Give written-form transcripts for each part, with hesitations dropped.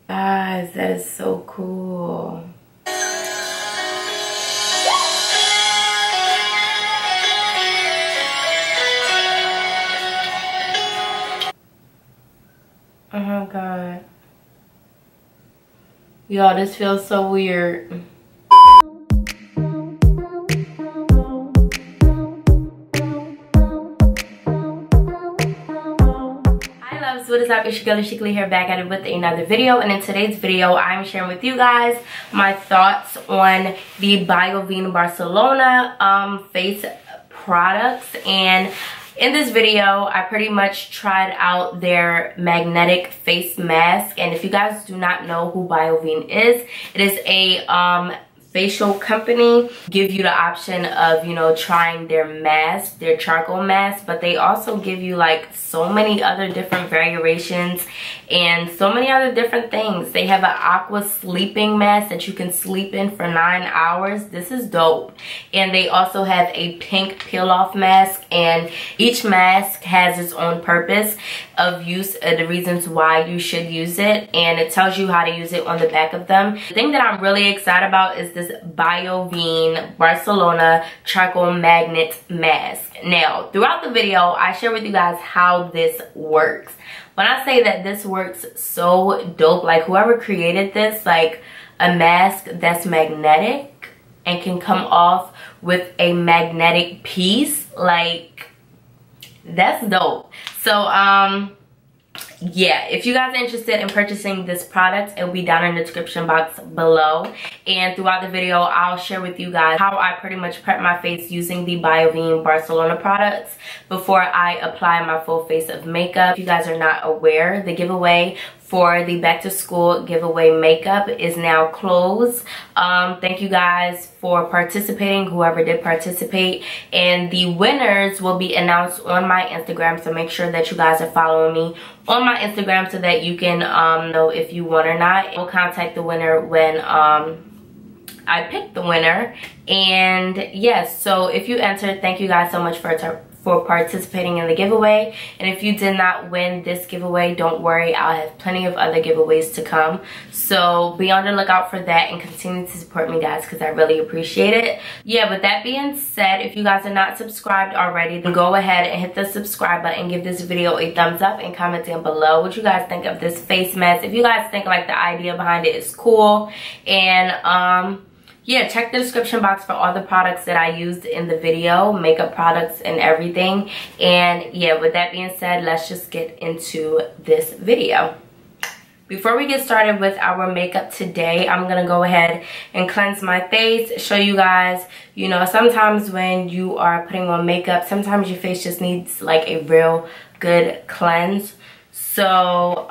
Guys, that is so cool. Oh my god. Y'all, this feels so weird. What is up? It's your girl AshecaLee here, back at it with another video. And in today's video, I'm sharing with you guys my thoughts on the BIOVENE Barcelona face products. And in this video, I pretty much tried out their magnetic face mask. And if you guys do not know who BIOVENE is, it is a facial company. Give you the option of, you know, trying their mask, their charcoal mask, but they also give you like so many other different variations and so many other different things. They have an aqua sleeping mask that you can sleep in for 9 hours. This is dope. And they also have a pink peel off mask, and each mask has its own purpose of use, the reasons why you should use it, and it tells you how to use it on the back of them. The thing that I'm really excited about is this BIOVENE Barcelona charcoal magnet mask. Now, throughout the video, I share with you guys how this works. When I say that this works so dope, like whoever created this, like a mask that's magnetic and can come off with a magnetic piece, like that's dope. So yeah, if you guys are interested in purchasing this product, it will be down in the description box below. And throughout the video, I'll share with you guys how I pretty much prep my face using the BIOVENE Barcelona products before I apply my full face of makeup. If you guys are not aware, the giveaway for the back to school giveaway makeup is now closed. Thank you guys for participating, whoever did participate, and the winners will be announced on my Instagram, so make sure that you guys are following me on my Instagram so that you can know if you won or not. We'll contact the winner when I pick the winner. And yes, so if you entered, thank you guys so much for participating in the giveaway. And if you did not win this giveaway, don't worry, I'll have plenty of other giveaways to come, so be on the lookout for that and continue to support me, guys, because I really appreciate it. Yeah, with that being said, if you guys are not subscribed already, then go ahead and hit the subscribe button, give this video a thumbs up, and comment down below what you guys think of this face mask. If you guys think like the idea behind it is cool, and yeah, check the description box for all the products that I used in the video, makeup products and everything. And yeah, with that being said, let's just get into this video. Before we get started with our makeup today, I'm gonna go ahead and cleanse my face, show you guys, you know, sometimes when you are putting on makeup, sometimes your face just needs like a real good cleanse. So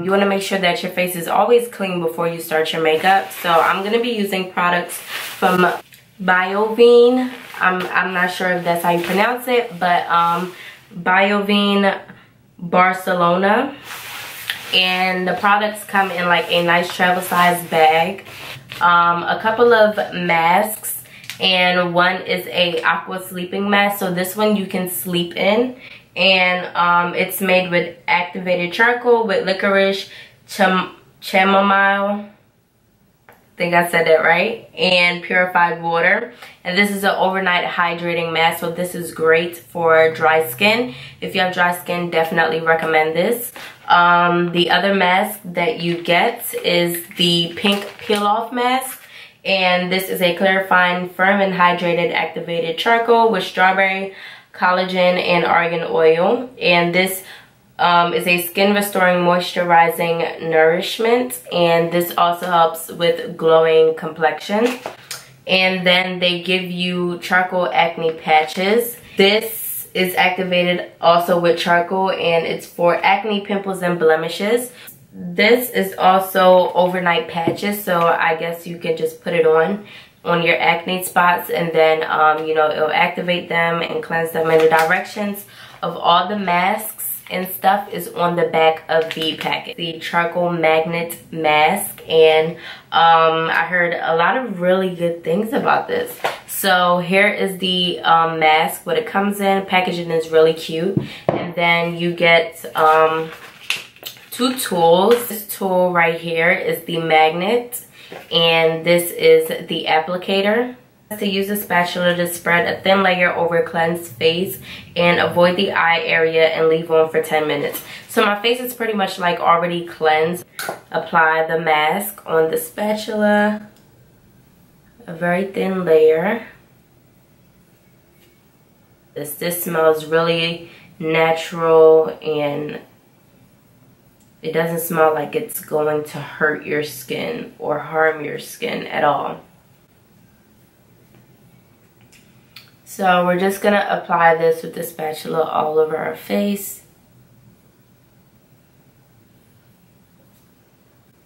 you want to make sure that your face is always clean before you start your makeup. So I'm going to be using products from BIOVENE. I'm not sure if that's how you pronounce it, but BIOVENE Barcelona. And the products come in like a nice travel size bag. A couple of masks, and one is a aqua sleeping mask. So this one you can sleep in. And it's made with activated charcoal with licorice, chamomile, I think I said that right, and purified water. And this is an overnight hydrating mask, so this is great for dry skin. If you have dry skin, definitely recommend this. The other mask that you get is the pink peel off mask. And this is a clarifying, firm and hydrated activated charcoal with strawberry, collagen, and argan oil. And this is a skin restoring moisturizing nourishment, and this also helps with glowing complexion. And then they give you charcoal acne patches. This is activated also with charcoal, and it's for acne, pimples, and blemishes. This is also overnight patches, so I guess you can just put it on your acne spots, and then you know, it'll activate them and cleanse them. And the directions of all the masks and stuff is on the back of the packet. The charcoal magnet mask, and I heard a lot of really good things about this. So here is the mask, what it comes in. Packaging is really cute, and then you get two tools. This tool right here is the magnet, and this is the applicator. To use a spatula to spread a thin layer over cleansed face and avoid the eye area and leave on for 10 minutes. So my face is pretty much like already cleansed. Apply the mask on the spatula, a very thin layer. This smells really natural, and it doesn't smell like it's going to hurt your skin or harm your skin at all. So we're just gonna apply this with the spatula all over our face.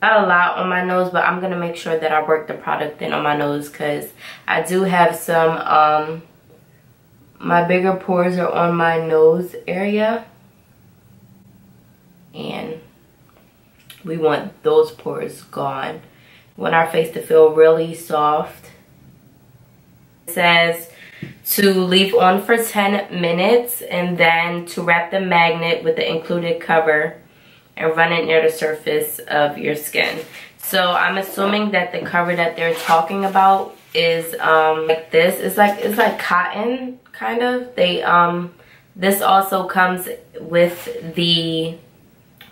Not a lot on my nose, but I'm gonna make sure that I work the product in on my nose, because I do have some, my bigger pores are on my nose area, and we want those pores gone. We want our face to feel really soft. It says to leave on for 10 minutes and then to wrap the magnet with the included cover and run it near the surface of your skin. So I'm assuming that the cover that they're talking about is like this. It's like cotton kind of. They this also comes with the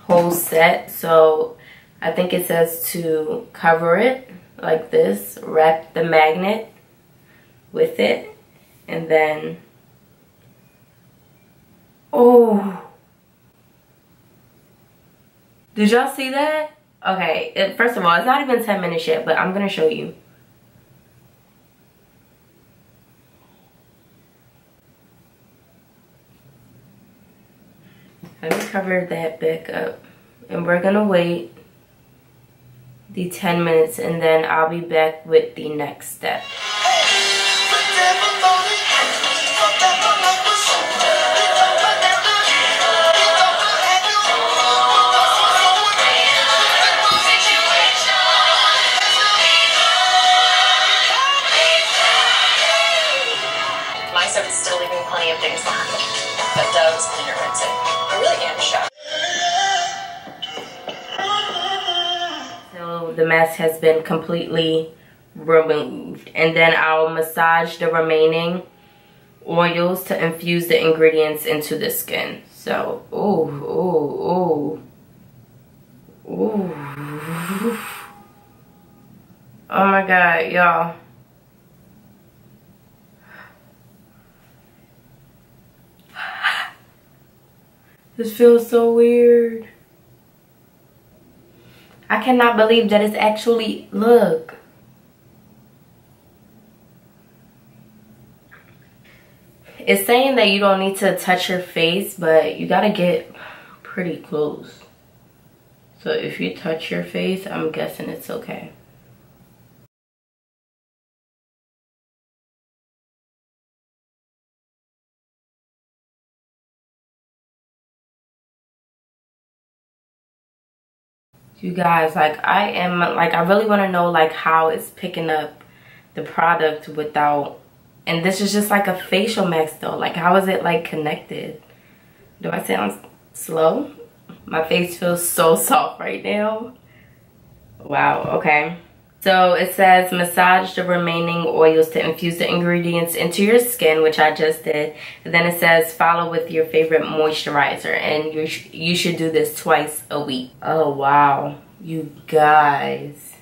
whole set. So I think it says to cover it like this, wrap the magnet with it, and then, oh, did y'all see that? Okay, first of all, it's not even 10 minutes yet, but I'm gonna show you. Let me cover that back up, and we're gonna wait the 10 minutes, and then I'll be back with the next step. It's still leaving plenty of things behind, but those and your rinsing. I really am shocked. So the mask has been completely removed, and then I'll massage the remaining oils to infuse the ingredients into the skin. So, ooh. Oh my God, y'all. This feels so weird. I cannot believe that it's actually, look. It's saying that you don't need to touch your face, but you gotta get pretty close. So if you touch your face, I'm guessing it's okay. You guys, like, I really want to know like how it's picking up the product without, and this is just like a facial mask though. Like, how is it like connected? Do I sound slow? My face feels so soft right now. Wow, okay. So it says massage the remaining oils to infuse the ingredients into your skin, which I just did. And then it says follow with your favorite moisturizer, and you should do this twice a week. Oh wow, you guys.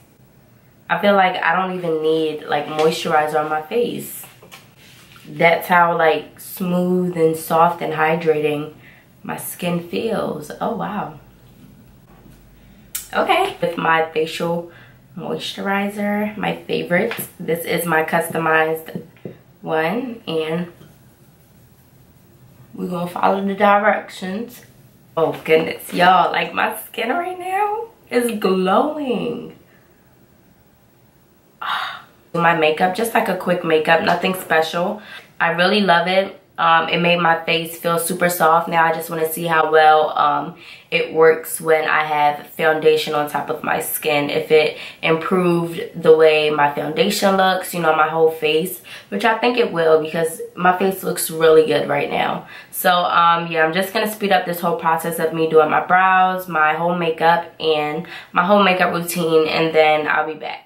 I feel like I don't even need like moisturizer on my face. That's how like smooth and soft and hydrating my skin feels. Oh wow. Okay, with my facial moisturizer, my favorite. This is my customized one, and we're gonna follow the directions. Oh goodness, y'all, like my skin right now is glowing. My makeup, just like a quick makeup, nothing special. I really love it. It made my face feel super soft. Now I just want to see how well it works when I have foundation on top of my skin. If it improved the way my foundation looks, you know, my whole face, which I think it will because my face looks really good right now. So yeah, I'm just gonna speed up this whole process of me doing my brows, my whole makeup, and my whole makeup routine, and then I'll be back.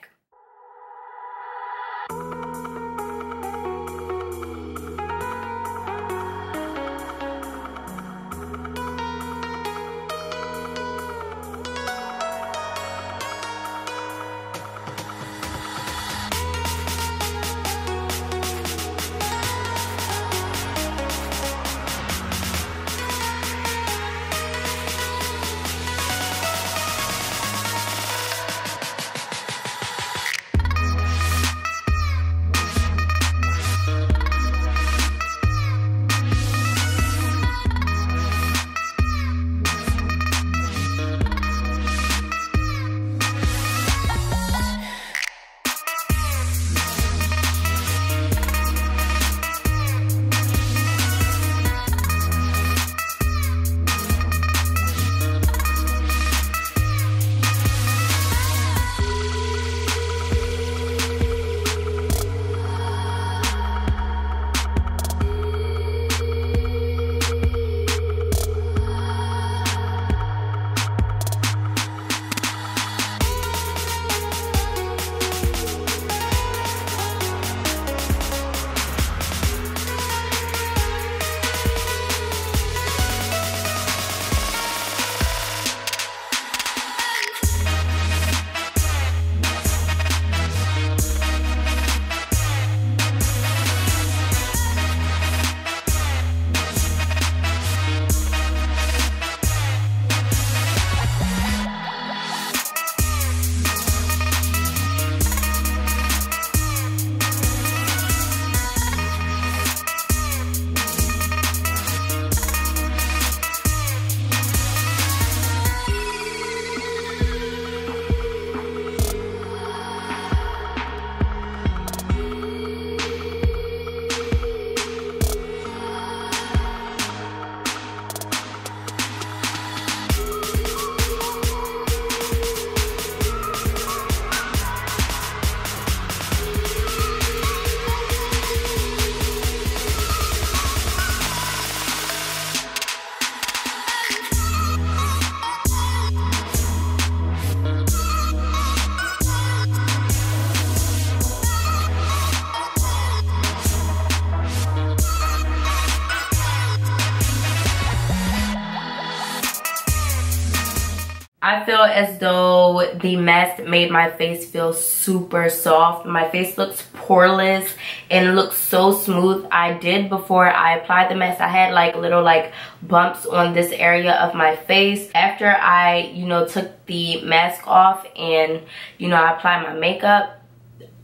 I feel as though the mask made my face feel super soft. My face looks poreless and looks so smooth. I did, before I applied the mask, I had like little like bumps on this area of my face. After I, you know, took the mask off and, you know, I applied my makeup,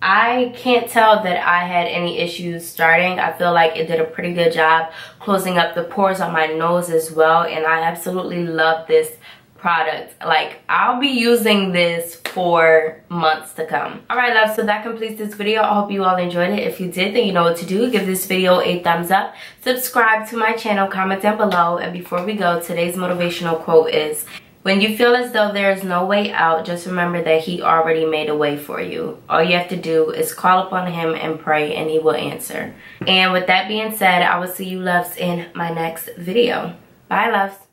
I can't tell that I had any issues starting. I feel like it did a pretty good job closing up the pores on my nose as well, and I absolutely love this product. Like, I'll be using this for months to come. Alright, love, so that completes this video. I hope you all enjoyed it. If you did, then you know what to do. Give this video a thumbs up, subscribe to my channel, comment down below, and before we go, today's motivational quote is, when you feel as though there is no way out, just remember that he already made a way for you. All you have to do is call upon him and pray, and he will answer. And with that being said, I will see you loves in my next video. Bye, loves.